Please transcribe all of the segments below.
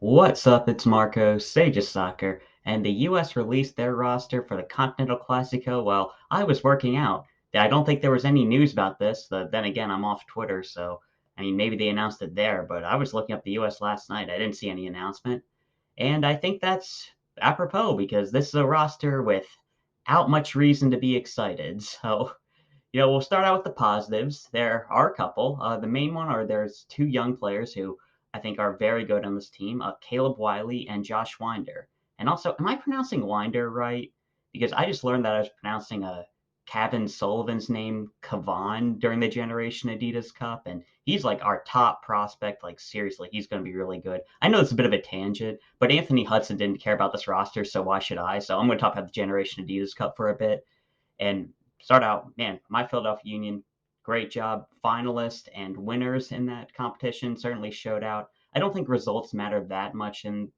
What's up? It's Marco, Sage of Soccer, and the US released their roster for the Continental Classico while I was working out. I don't think there was any news about this. Then again, I'm off Twitter, so I mean, maybe they announced it there, but I was looking up the US last night. I didn't see any announcement. And I think that's apropos because this is a roster without much reason to be excited. So we'll start out with the positives. There are a couple. The main one are there's two young players who I think are very good on this team, Caleb Wiley and Josh Wynder. And also, am I pronouncing Wynder right? Because I just learned that I was pronouncing Kevin Sullivan's name Kavan during the Generation Adidas Cup, and he's like our top prospect. Like seriously, he's going to be really good. I know it's a bit of a tangent, but Anthony Hudson didn't care about this roster, so why should I? So I'm going to talk about the Generation Adidas Cup for a bit and start out, man, my Philadelphia Union, great job. Finalists and winners in that competition certainly showed out. I don't think results matter that much in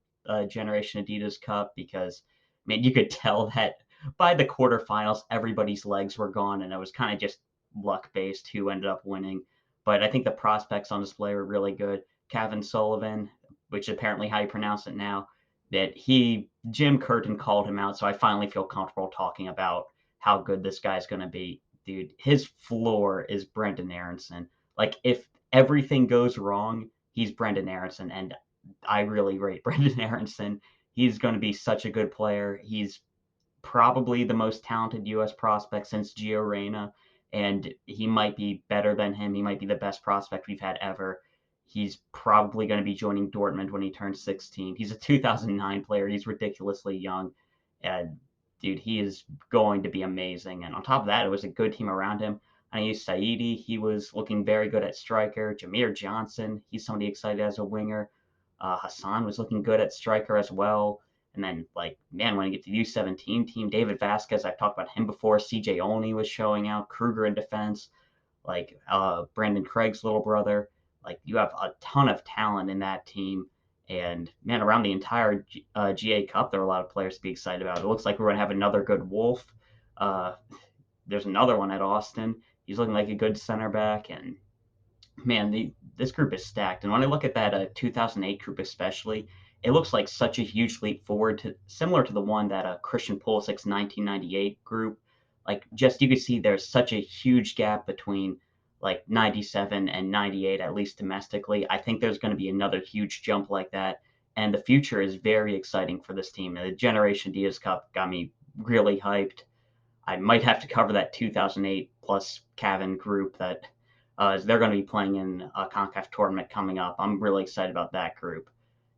Generation Adidas Cup because, man, you could tell that by the quarterfinals, everybody's legs were gone, and it was kind of just luck based who ended up winning. But I think the prospects on display were really good. Kevin Sullivan, which is apparently how you pronounce it now, Jim Curtin called him out, so I finally feel comfortable talking about how good this guy's going to be. Dude, his floor is Brendan Aronson. Like, if everything goes wrong, he's Brendan Aronson, and I really rate Brendan Aronson. He's going to be such a good player. He's probably the most talented U.S. prospect since Gio Reyna, and he might be better than him. He might be the best prospect we've had ever. He's probably going to be joining Dortmund when he turns 16. He's a 2009 player. He's ridiculously young. And dude, he is going to be amazing. And on top of that, it was a good team around him. I used Saidi. He was looking very good at striker. Jameer Johnson, he's somebody excited as a winger. Hassan was looking good at striker as well. And then, like, man, when I get to the U17 team, David Vazquez, I've talked about him before. CJ Olney was showing out. Kruger in defense, like Brandon Craig's little brother. Like, you have a ton of talent in that team. And, man, around the entire GA Cup, there are a lot of players to be excited about. It looks like we're going to have another good Wolf. Uh, there's another one at Austin. He's looking like a good center back. And man, this group is stacked. And when I look at that 2008 group especially, it looks like such a huge leap forward to similar to the one that Christian Pulisic's 1998 group. Like, just you can see there's such a huge gap between like 97 and 98, at least domestically. I think there's going to be another huge jump like that. And the future is very exciting for this team. The Generation Diaz Cup got me really hyped. I might have to cover that 2008 plus Cavan group that they're going to be playing in a CONCACAF tournament coming up. I'm really excited about that group.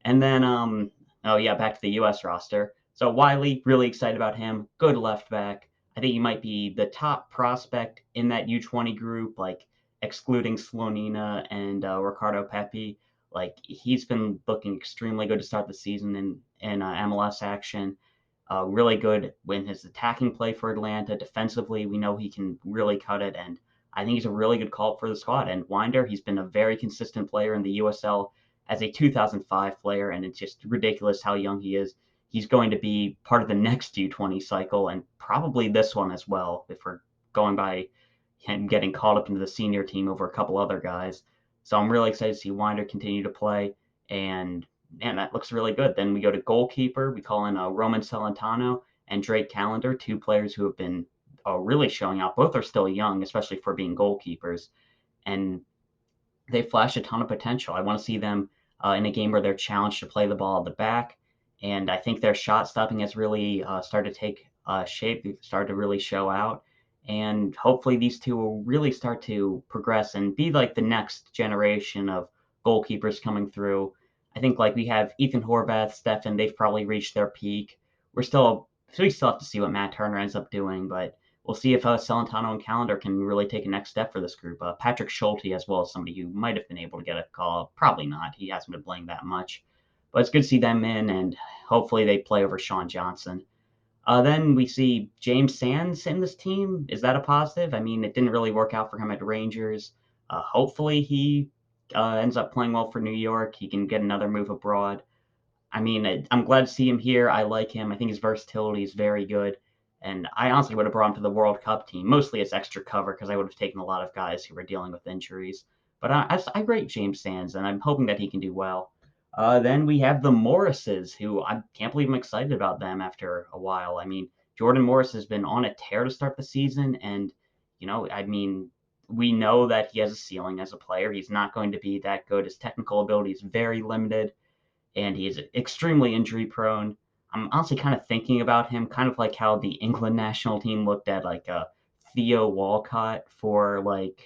And then, oh yeah, back to the U.S. roster. So Wiley, really excited about him. Good left back. I think he might be the top prospect in that U20 group, like excluding Slonina and Ricardo Pepi. Like he's been looking extremely good to start the season in MLS action. Really good when his attacking play for Atlanta. Defensively, we know he can really cut it, and I think he's a really good call for the squad. And Wynder, he's been a very consistent player in the USL as a 2005 player, and it's just ridiculous how young he is. He's going to be part of the next U20 cycle and probably this one as well, if we're going by him getting caught up into the senior team over a couple other guys. So I'm really excited to see Wynder continue to play, and man, that looks really good. Then we go to goalkeeper. We call in Roman Celentano and Drake Callender, two players who have been really showing out. Both are still young, especially for being goalkeepers, and they flash a ton of potential. I want to see them in a game where they're challenged to play the ball at the back, and I think their shot stopping has really started to take shape. They've started to really show out, and hopefully these two will really start to progress and be like the next generation of goalkeepers coming through. I think like we have Ethan Horvath, Stefan, they've probably reached their peak. We still have to see what Matt Turner ends up doing, but we'll see if Celentano and Callender can really take a next step for this group. Patrick Schulte as well as somebody who might have been able to get a call. Probably not. He hasn't been playing that much. But it's good to see them in, and hopefully they play over Sean Johnson. Then we see James Sands in this team. Is that a positive? I mean, it didn't really work out for him at Rangers. Hopefully he ends up playing well for New York. He can get another move abroad. I mean, I'm glad to see him here. I like him. I think his versatility is very good. And I honestly would have brought him to the World Cup team, mostly as extra cover because I would have taken a lot of guys who were dealing with injuries. But I rate James Sands, and I'm hoping that he can do well. Then we have the Morrises, who I can't believe I'm excited about them after a while. I mean, Jordan Morris has been on a tear to start the season, and I mean, we know that he has a ceiling as a player. He's not going to be that good. His technical ability is very limited, and he is extremely injury prone. I'm honestly kind of thinking about him, kind of like how the England national team looked at like Theo Walcott for like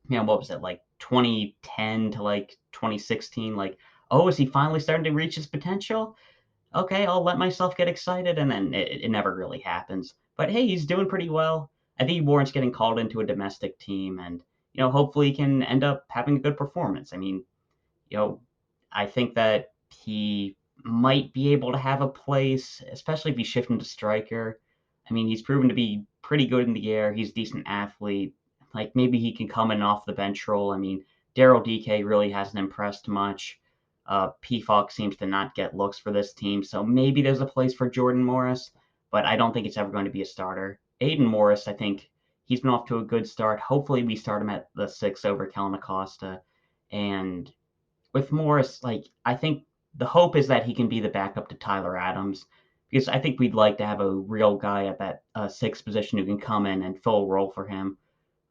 what was it, like 2010 to like 2016? Like, oh, is he finally starting to reach his potential? Okay, I'll let myself get excited, and then it never really happens. But hey, he's doing pretty well. I think he warrants getting called into a domestic team, and hopefully he can end up having a good performance. I mean, you know, I think that he might be able to have a place, especially if he's shifting to striker. I mean, he's proven to be pretty good in the air. He's a decent athlete. Like maybe he can come in off the bench role. I mean, Daryl DK really hasn't impressed much. P. seems to not get looks for this team, so maybe there's a place for Jordan Morris, but I don't think it's ever going to be a starter. Aidan Morris, I think he's been off to a good start. Hopefully, we start him at the 6 over Kellyn Acosta, and with Morris, like I think the hope is that he can be the backup to Tyler Adams, because I think we'd like to have a real guy at that 6 position who can come in and fill a role for him.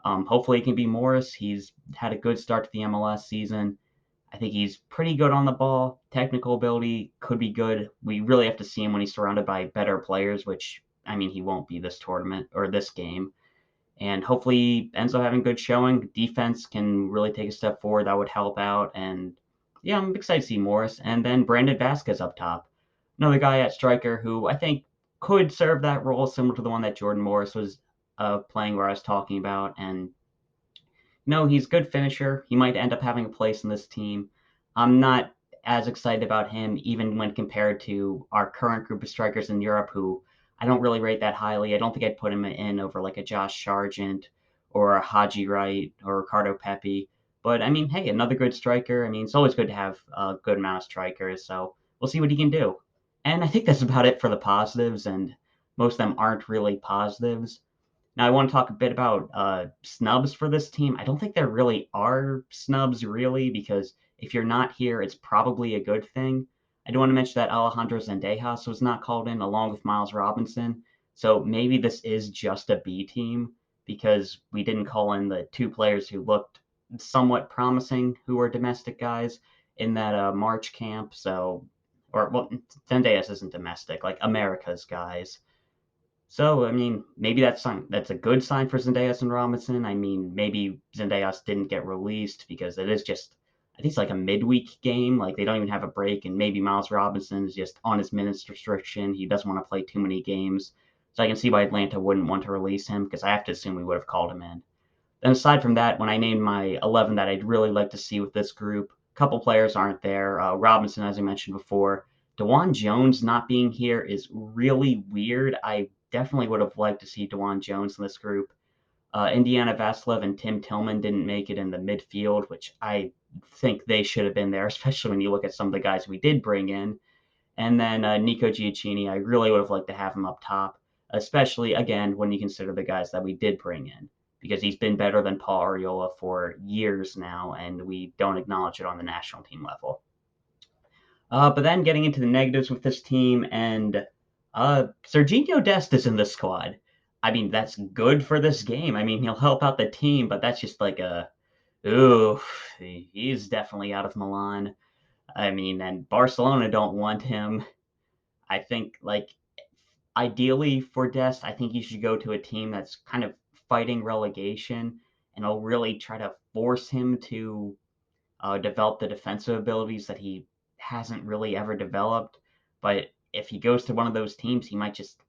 Hopefully, it can be Morris. He's had a good start to the MLS season. I think he's pretty good on the ball. Technical ability could be good. We really have to see him when he's surrounded by better players, which I mean he won't be this tournament or this game, and hopefully he ends up having good showing. Defense can really take a step forward. That would help out. And yeah, I'm excited to see Morris. And then Brandon Vazquez up top. Another guy at striker who I think could serve that role similar to the one that Jordan Morris was playing where I was talking about. And no, he's a good finisher. He might end up having a place in this team. I'm not as excited about him, even when compared to our current group of strikers in Europe, who I don't really rate that highly. I don't think I'd put him in over like a Josh Sargent or a Haji Wright or Ricardo Pepi. But I mean, hey, another good striker. I mean, it's always good to have a good amount of strikers. So we'll see what he can do. And I think that's about it for the positives, and most of them aren't really positives. Now, I want to talk a bit about snubs for this team. I don't think there really are snubs, really, because if you're not here, it's probably a good thing. I do want to mention that Alejandro Zendejas was not called in along with Miles Robinson. So maybe this is just a B team because we didn't call in the 2 players who looked somewhat promising, who were domestic guys in that March camp. So, or well, Zendejas isn't domestic, like America's guys. So, I mean, maybe that's a good sign for Zendejas and Robinson. I mean, maybe Zendejas didn't get released because it is just I think it's like a midweek game. Like they don't even have a break, and maybe Miles Robinson is just on his minutes restriction. He doesn't want to play too many games. So I can see why Atlanta wouldn't want to release him because I have to assume we would have called him in. Then aside from that, when I named my 11 that I'd really like to see with this group, a couple players aren't there. Robinson, as I mentioned before. DeJuan Jones not being here is really weird. I definitely would have liked to see DeJuan Jones in this group. Indiana Vassilev and Tim Tillman didn't make it in the midfield, which I think they should have been there, especially when you look at some of the guys we did bring in. And then Nico Giacchini, I really would have liked to have him up top, especially, again, when you consider the guys that we did bring in, because he's been better than Paul Arriola for years now, and we don't acknowledge it on the national team level. But then getting into the negatives with this team, and Sergino Dest is in the squad. I mean, that's good for this game. I mean, he'll help out the team, but that's just like ooh, he's definitely out of Milan. I mean, and Barcelona don't want him. I think, like, ideally for Dest, I think he should go to a team that's kind of fighting relegation, and I'll really try to force him to develop the defensive abilities that he hasn't really ever developed. But if he goes to one of those teams, he might just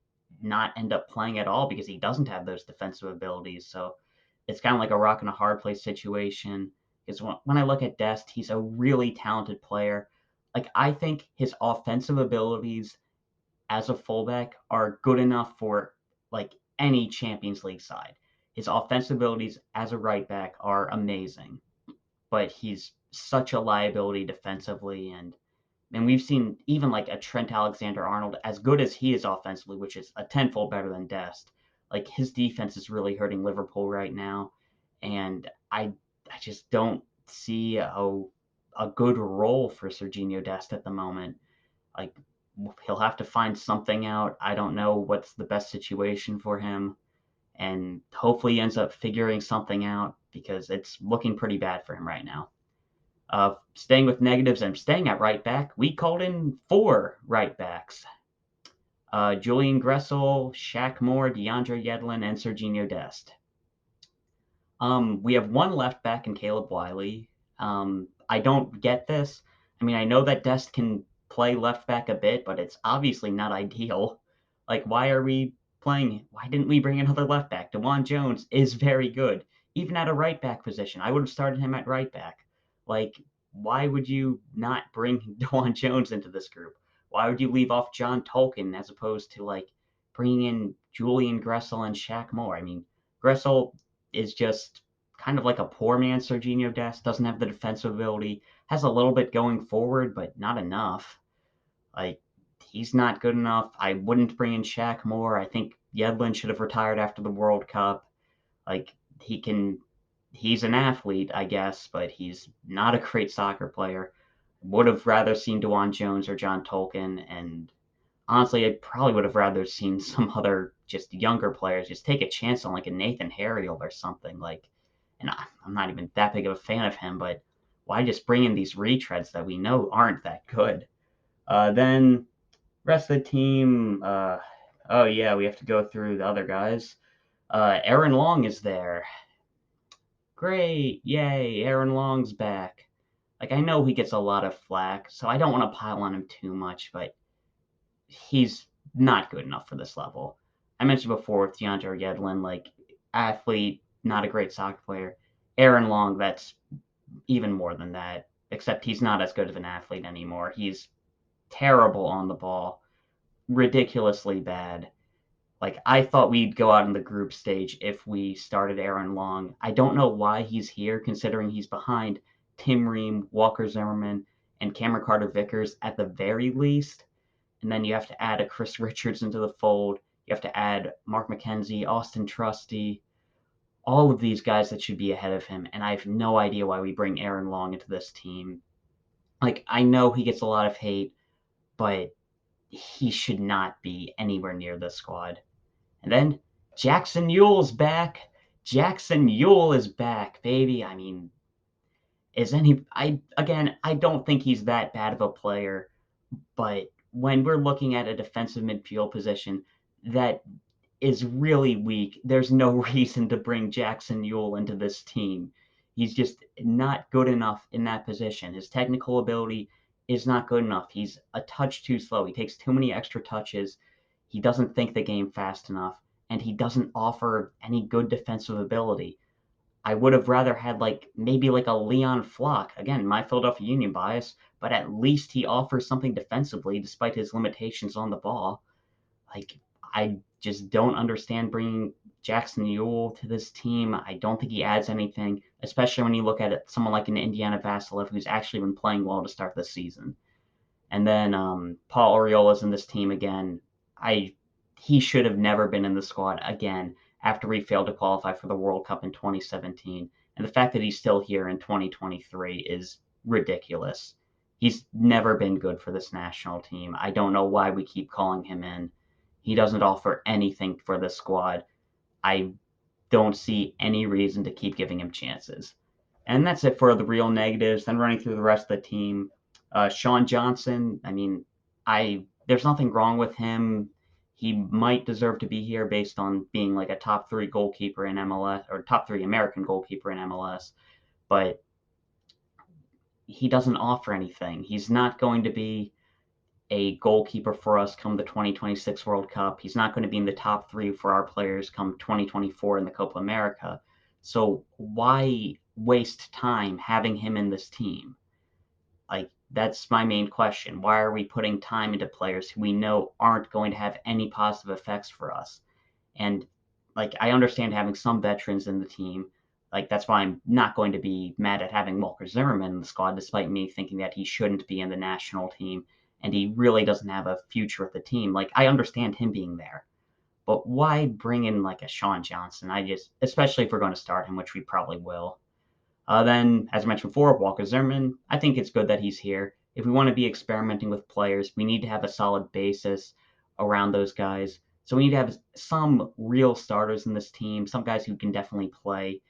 not end up playing at all because he doesn't have those defensive abilities. So it's kind of like a rock and a hard place situation. Because when I look at Dest, he's a really talented player. Like, I think his offensive abilities as a fullback are good enough for like any Champions League side. His offensive abilities as a right back are amazing, but he's such a liability defensively. And we've seen even like a Trent Alexander-Arnold, as good as he is offensively, which is a tenfold better than Dest. Like his defense is really hurting Liverpool right now, and I just don't see how. a good role for Sergino Dest at the moment. Like, he'll have to find something out. I don't know what's the best situation for him, and hopefully he ends up figuring something out because it's looking pretty bad for him right now. Staying with negatives and staying at right back, we called in 4 right backs. Julian, Gressel, Shaq Moore, DeAndre, Yedlin, and Sergino Dest. We have 1 left back in Caleb Wiley. I don't get this. I mean, I know that Dest can play left back a bit, but it's obviously not ideal. Like, why didn't we bring another left back? DeJuan Jones is very good, even at a right back position. I would have started him at right back. Like, why would you not bring DeJuan Jones into this group? Why would you leave off John Tolkien as opposed to, like, bringing in Julian, Gressel, and Shaq Moore? I mean, Gressel is just kind of like a poor man Sergino Dest, doesn't have the defensive ability, has a little bit going forward, but not enough. Like, he's not good enough. I wouldn't bring in Shaq Moore. I think Yedlin should have retired after the World Cup. Like, he's an athlete, I guess, but he's not a great soccer player. Would have rather seen DeJuan Jones or John Tolkien, and honestly, I probably would have rather seen some other just younger players just take a chance on like a Nathan Harriel or something. Like, and I'm not even that big of a fan of him, but why just bring in these retreads that we know aren't that good? Then rest of the team. Oh yeah, we have to go through the other guys. Aaron Long is there. Great, yay! Aaron Long's back. Like, I know he gets a lot of flack, so I don't want to pile on him too much, but he's not good enough for this level. I mentioned before with DeAndre Yedlin, like, athlete, not a great soccer player. Aaron Long, that's even more than that, except he's not as good of an athlete anymore. He's terrible on the ball, ridiculously bad. Like, I thought we'd go out in the group stage if we started Aaron Long. I don't know why he's here, considering he's behind Tim Ream, Walker Zimmerman, and Cameron Carter Vickers at the very least. And then you have to add a Chris Richards into the fold. You have to add Mark McKenzie, Austin Trusty, all of these guys that should be ahead of him. And I have no idea why we bring Aaron Long into this team. Like, I know he gets a lot of hate, but he should not be anywhere near this squad. And then Jackson Yueill's back. Jackson Yueill is back, baby. I mean, I don't think he's that bad of a player. But when we're looking at a defensive midfield position that is really weak, there's no reason to bring Jackson Yueill into this team. He's just not good enough in that position. His technical ability is not good enough. He's a touch too slow. He takes too many extra touches. He doesn't think the game fast enough, and he doesn't offer any good defensive ability. I would have rather had maybe like a Leon Flock. Again, my Philadelphia Union bias, but at least he offers something defensively despite his limitations on the ball. Like, I just don't understand bringing Jackson Yueill to this team. I don't think he adds anything, especially when you look at it, someone like an Indiana Vassilev who's actually been playing well to start this season. And then Paul Arriola's in this team again. I He should have never been in the squad again after we failed to qualify for the World Cup in 2017. And the fact that he's still here in 2023 is ridiculous. He's never been good for this national team. I don't know why we keep calling him in. He doesn't offer anything for this squad. I don't see any reason to keep giving him chances. And that's it for the real negatives. Then running through the rest of the team, Sean Johnson. I mean, I there's nothing wrong with him. He might deserve to be here based on being like a top 3 goalkeeper in MLS or top 3 American goalkeeper in MLS, but he doesn't offer anything. He's not going to be a goalkeeper for us come the 2026 World Cup. He's not going to be in the top 3 for our players come 2024 in the Copa America. So why waste time having him in this team? Like, that's my main question. Why are we putting time into players who we know aren't going to have any positive effects for us? And like, I understand having some veterans in the team. Like, that's why I'm not going to be mad at having Walker Zimmerman in the squad, despite me thinking that he shouldn't be in the national team and he really doesn't have a future with the team. Like, I understand him being there, but why bring in like a Sean Johnson? Especially if we're going to start him, which we probably will. Then, as I mentioned before, Walker Zimmerman, I think it's good that he's here. If we want to be experimenting with players, we need to have a solid basis around those guys. So we need to have some real starters in this team, some guys who can definitely play,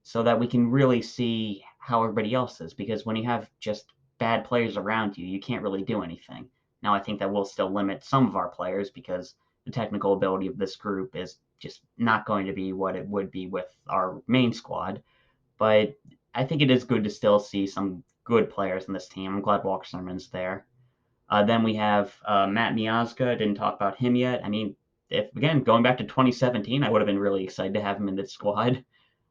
so that we can really see how everybody else is. Because when you have just bad players around you, you can't really do anything. Now, I think that will still limit some of our players because the technical ability of this group is just not going to be what it would be with our main squad. But I think it is good to still see some good players in this team. I'm glad Walker Zimmerman's there. Then we have Matt Miazga. Didn't talk about him yet. I mean, if again going back to 2017, I would have been really excited to have him in the squad.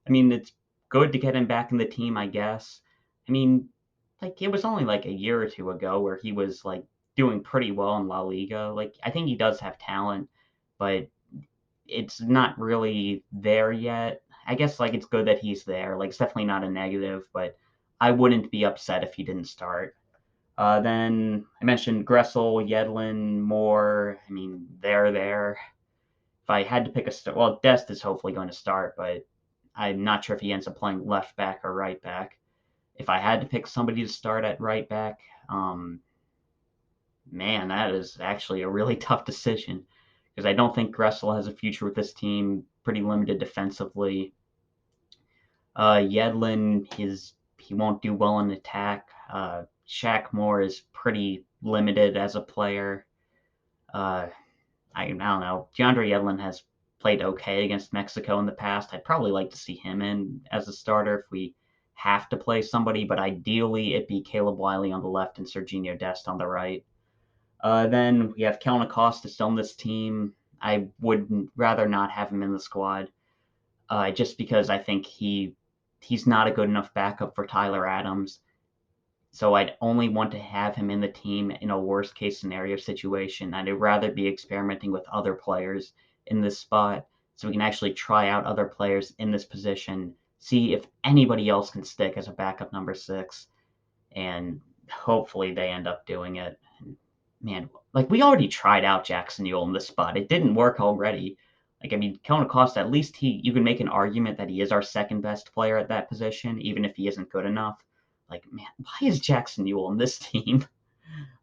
I mean, it's good to get him back in the team, I guess. I mean, like it was only like a year or two ago where he was like doing pretty well in La Liga. Like I think he does have talent, but it's not really there yet. I guess like it's good that he's there. Like it's definitely not a negative, but I wouldn't be upset if he didn't start. Then I mentioned Gressel, Yedlin, Moore. I mean, they're there. If I had to pick a start, well, Dest is hopefully going to start, but I'm not sure if he ends up playing left back or right back. If I had to pick somebody to start at right back, man, that is actually a really tough decision because I don't think Gressel has a future with this team. Pretty limited defensively. Yedlin, he won't do well in attack. Shaq Moore is pretty limited as a player. I don't know. DeAndre Yedlin has played okay against Mexico in the past. I'd probably like to see him in as a starter if we have to play somebody, but ideally it'd be Caleb Wiley on the left and Sergino Dest on the right. Then we have Kellyn Acosta still in this team. I would rather not have him in the squad, just because I think he's not a good enough backup for Tyler Adams. So I'd only want to have him in the team in a worst case scenario situation. I'd rather be experimenting with other players in this spot so we can actually try out other players in this position, see if anybody else can stick as a backup number 6, and hopefully they end up doing it. Man, like we already tried out Jackson Yueill in this spot. It didn't work already. Like I mean, Kellyn Acosta, at least you can make an argument that he is our second best player at that position, even if he isn't good enough. Like, man, why is Jackson Yueill on this team?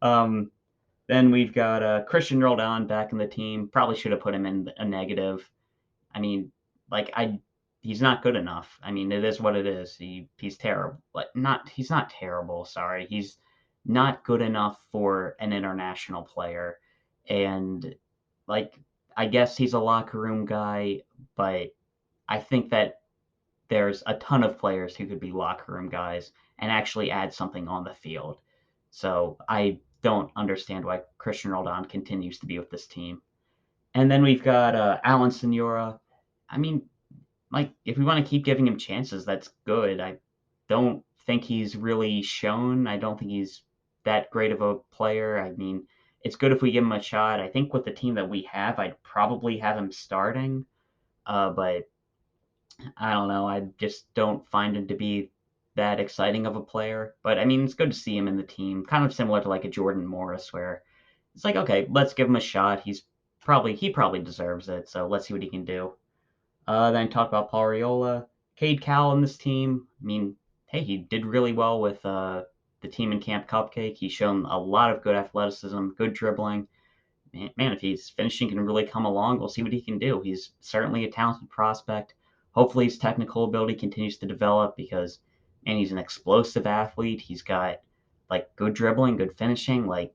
Um, then we've got Cristian Roldan back in the team. Probably should have put him in a negative. I mean, like he's not good enough. I mean, it is what it is. He's terrible. Like he's not terrible. Sorry, he's not good enough for an international player. And like, I guess he's a locker room guy, but I think that there's a ton of players who could be locker room guys and actually add something on the field. So I don't understand why Cristian Roldan continues to be with this team. And then we've got Alan Sonora. I mean, like, if we want to keep giving him chances, that's good. I don't think he's really shown. I don't think he's that great of a player. I mean, it's good if we give him a shot. I think with the team that we have, I'd probably have him starting. But I don't know. I just don't find him to be that exciting of a player. But I mean, it's good to see him in the team. Kind of similar to like a Jordan Morris, where it's like, okay, let's give him a shot. He probably deserves it. So let's see what he can do. Then talk about Arriola, Cade Cowell in this team. I mean, hey, he did really well with the team in Camp Cupcake. He's shown a lot of good athleticism, good dribbling. Man, if his finishing can really come along, we'll see what he can do. He's certainly a talented prospect. Hopefully, his technical ability continues to develop because, man, he's an explosive athlete. He's got like good dribbling, good finishing. Like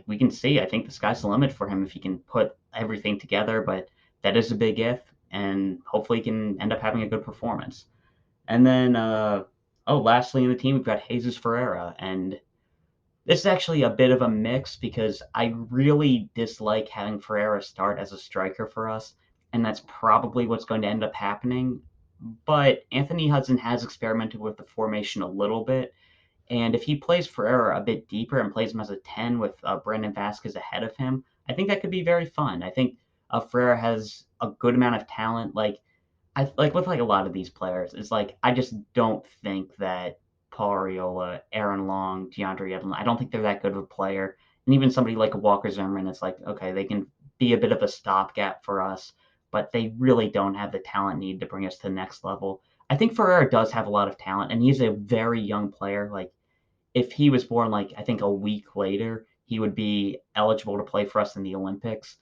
we can see, I think the sky's the limit for him if he can put everything together. But that is a big if, and hopefully he can end up having a good performance. And then, lastly in the team, we've got Jesus Ferreira, and this is actually a bit of a mix because I really dislike having Ferreira start as a striker for us, and that's probably what's going to end up happening. But Anthony Hudson has experimented with the formation a little bit, and if he plays Ferreira a bit deeper and plays him as a 10 with Brandon Vazquez ahead of him, I think that could be very fun. I think Ferreira has a good amount of talent. I like with like a lot of these players, it's like I just don't think that Paul Arriola, Aaron Long, DeAndre Yedlin, I don't think they're that good of a player. And even somebody like a Walker Zimmerman, it's like, okay, they can be a bit of a stopgap for us, but they really don't have the talent needed to bring us to the next level. I think Ferreira does have a lot of talent, and he's a very young player. Like, if he was born, like, I think a week later, he would be eligible to play for us in the Olympics.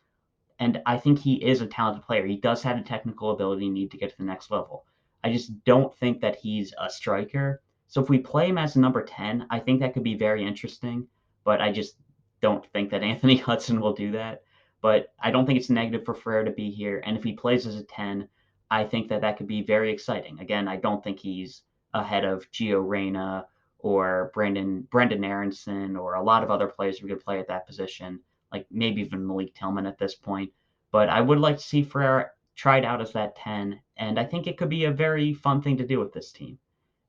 And I think he is a talented player. He does have the technical ability need to get to the next level. I just don't think that he's a striker. So if we play him as a number 10, I think that could be very interesting, but I just don't think that Anthony Hudson will do that. But I don't think it's negative for Ferrer to be here. And if he plays as a 10, I think that that could be very exciting. Again, I don't think he's ahead of Gio Reyna or Brendan Aronson or a lot of other players who could play at that position, like maybe even Malik Tillman at this point. But I would like to see Ferreira tried out as that 10, and I think it could be a very fun thing to do with this team.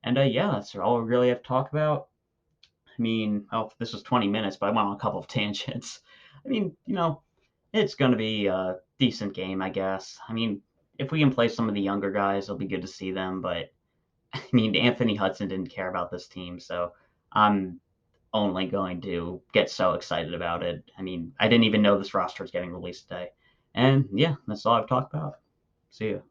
And yeah, that's all we really have to talk about. I mean, oh, this was 20 minutes, but I went on a couple of tangents. I mean, it's going to be a decent game, I guess. I mean, if we can play some of the younger guys, it'll be good to see them. But I mean, Anthony Hudson didn't care about this team, so I'm only going to get so excited about it. I mean, I didn't even know this roster was getting released today. And yeah, that's all I've talked about. See you.